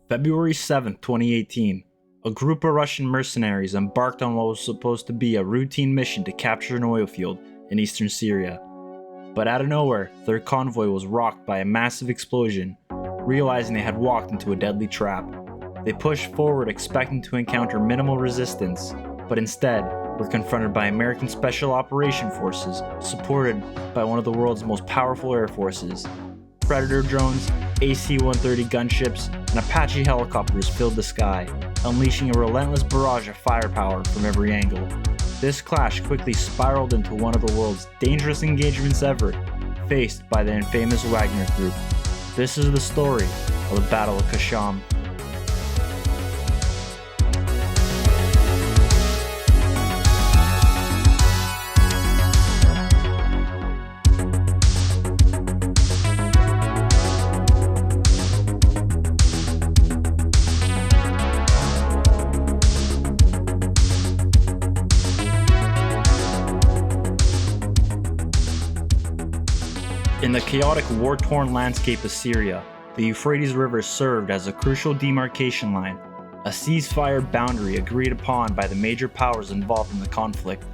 February 7, 2018, a group of Russian mercenaries embarked on what was supposed to be a routine mission to capture an oil field in eastern Syria. But out of nowhere, their convoy was rocked by a massive explosion. Realizing they had walked into a deadly trap, they pushed forward expecting to encounter minimal resistance, but instead were confronted by American Special Operation Forces supported by one of the world's most powerful air forces. Predator drones, AC-130 gunships, and Apache helicopters filled the sky, unleashing a relentless barrage of firepower from every angle. This clash quickly spiraled into one of the world's dangerous engagements ever, faced by the infamous Wagner Group. This is the story of the Battle of Kasham. In the chaotic, war-torn landscape of Syria, the Euphrates River served as a crucial demarcation line, a ceasefire boundary agreed upon by the major powers involved in the conflict.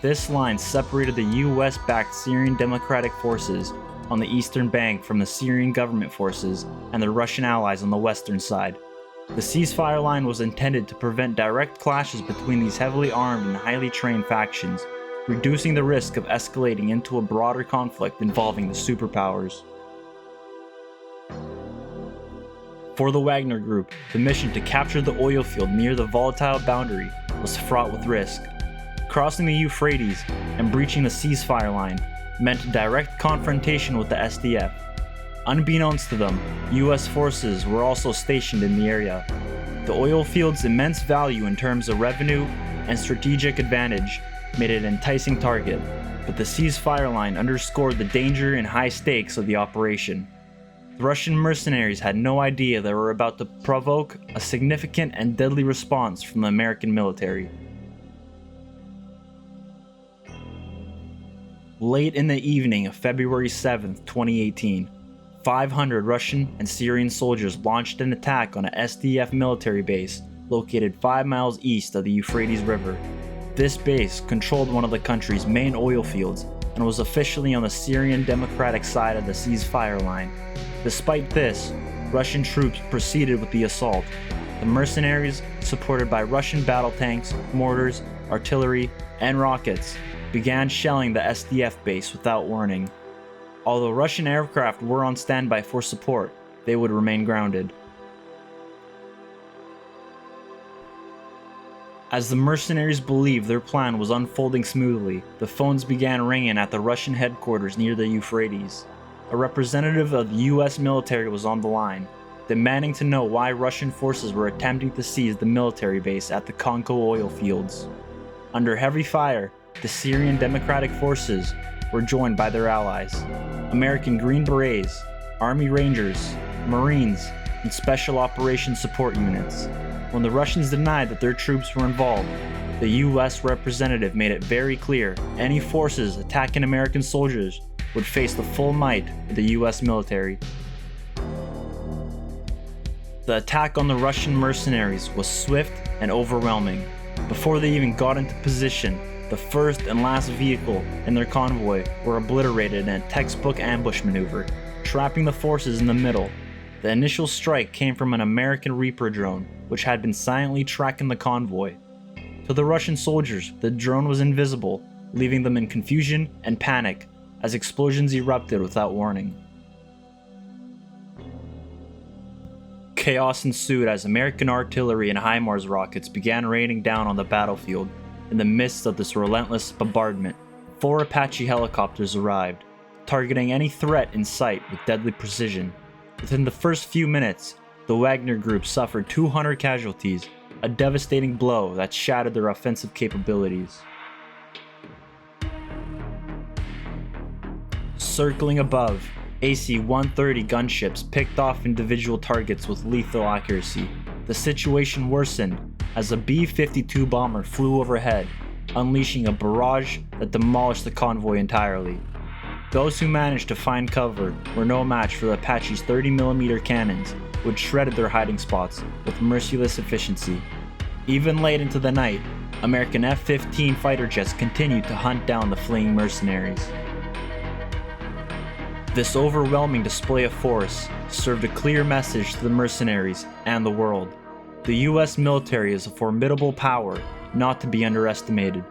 This line separated the US-backed Syrian Democratic Forces on the eastern bank from the Syrian government forces and their Russian allies on the western side. The ceasefire line was intended to prevent direct clashes between these heavily armed and highly trained factions, reducing the risk of escalating into a broader conflict involving the superpowers. For the Wagner Group, the mission to capture the oil field near the volatile boundary was fraught with risk. Crossing the Euphrates and breaching the ceasefire line meant direct confrontation with the SDF. Unbeknownst to them, US forces were also stationed in the area. The oil field's immense value in terms of revenue and strategic advantage made it an enticing target, but the ceasefire line underscored the danger and high stakes of the operation. The Russian mercenaries had no idea they were about to provoke a significant and deadly response from the American military. Late in the evening of February 7, 2018, 500 Russian and Syrian soldiers launched an attack on a SDF military base located 5 miles east of the Euphrates River. This base controlled one of the country's main oil fields and was officially on the Syrian Democratic side of the ceasefire line. Despite this, Russian troops proceeded with the assault. The mercenaries, supported by Russian battle tanks, mortars, artillery, and rockets, began shelling the SDF base without warning. Although Russian aircraft were on standby for support, they would remain grounded. As the mercenaries believed their plan was unfolding smoothly, the phones began ringing at the Russian headquarters near the Euphrates. A representative of the US military was on the line, demanding to know why Russian forces were attempting to seize the military base at the Konko oil fields. Under heavy fire, the Syrian Democratic Forces were joined by their allies, American Green Berets, Army Rangers, Marines, and Special Operations Support Units. When the Russians denied that their troops were involved, the US representative made it very clear any forces attacking American soldiers would face the full might of the US military. The attack on the Russian mercenaries was swift and overwhelming. Before they even got into position, the first and last vehicle in their convoy were obliterated in a textbook ambush maneuver, trapping the forces in the middle. The initial strike came from an American Reaper drone, which had been silently tracking the convoy. To the Russian soldiers, the drone was invisible, leaving them in confusion and panic as explosions erupted without warning. Chaos ensued as American artillery and HIMARS rockets began raining down on the battlefield. In the midst of this relentless bombardment, 4 Apache helicopters arrived, targeting any threat in sight with deadly precision. Within the first few minutes, the Wagner Group suffered 200 casualties, a devastating blow that shattered their offensive capabilities. Circling above, AC-130 gunships picked off individual targets with lethal accuracy. The situation worsened as a B-52 bomber flew overhead, unleashing a barrage that demolished the convoy entirely. Those who managed to find cover were no match for the Apache's 30mm cannons, which shredded their hiding spots with merciless efficiency. Even late into the night, American F-15 fighter jets continued to hunt down the fleeing mercenaries. This overwhelming display of force served a clear message to the mercenaries and the world. The US military is a formidable power not to be underestimated.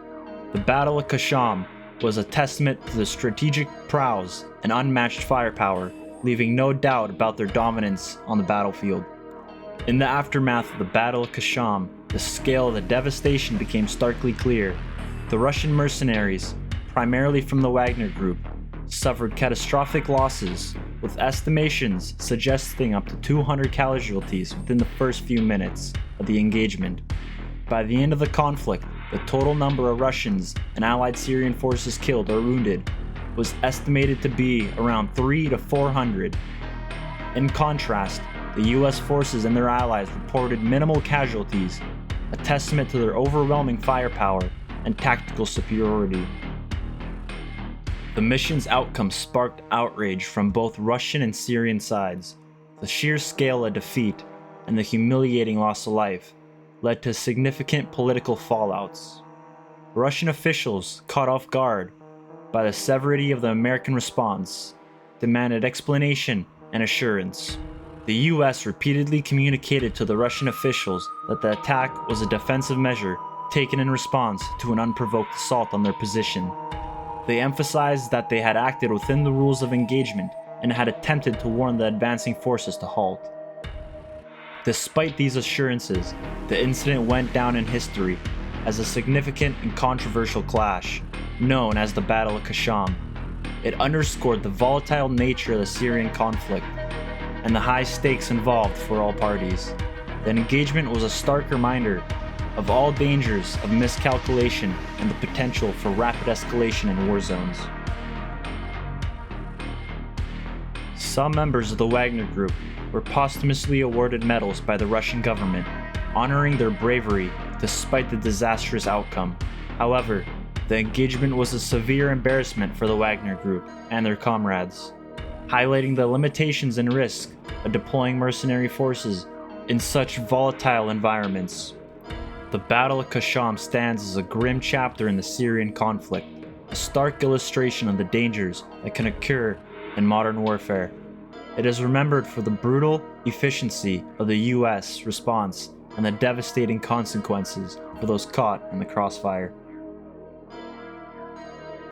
The Battle of Qashm was a testament to the strategic prowess and unmatched firepower, leaving no doubt about their dominance on the battlefield. In the aftermath of the Battle of Qashm, the scale of the devastation became starkly clear. The Russian mercenaries, primarily from the Wagner Group, suffered catastrophic losses, with estimations suggesting up to 200 casualties within the first few minutes of the engagement. By the end of the conflict, the total number of Russians and allied Syrian forces killed or wounded was estimated to be around 300 to 400. In contrast, the US forces and their allies reported minimal casualties, a testament to their overwhelming firepower and tactical superiority. The mission's outcome sparked outrage from both Russian and Syrian sides. The sheer scale of defeat and the humiliating loss of life led to significant political fallouts. Russian officials, caught off guard by the severity of the American response, demanded explanation and assurance. The US repeatedly communicated to the Russian officials that the attack was a defensive measure taken in response to an unprovoked assault on their position. They emphasized that they had acted within the rules of engagement and had attempted to warn the advancing forces to halt. Despite these assurances, the incident went down in history as a significant and controversial clash, known as the Battle of Qashm. It underscored the volatile nature of the Syrian conflict and the high stakes involved for all parties. The engagement was a stark reminder of all dangers of miscalculation and the potential for rapid escalation in war zones. Some members of the Wagner Group were posthumously awarded medals by the Russian government, honoring their bravery despite the disastrous outcome. However, the engagement was a severe embarrassment for the Wagner Group and their comrades, highlighting the limitations and risk of deploying mercenary forces in such volatile environments. The Battle of Qashm stands as a grim chapter in the Syrian conflict, a stark illustration of the dangers that can occur in modern warfare. It is remembered for the brutal efficiency of the US response and the devastating consequences for those caught in the crossfire.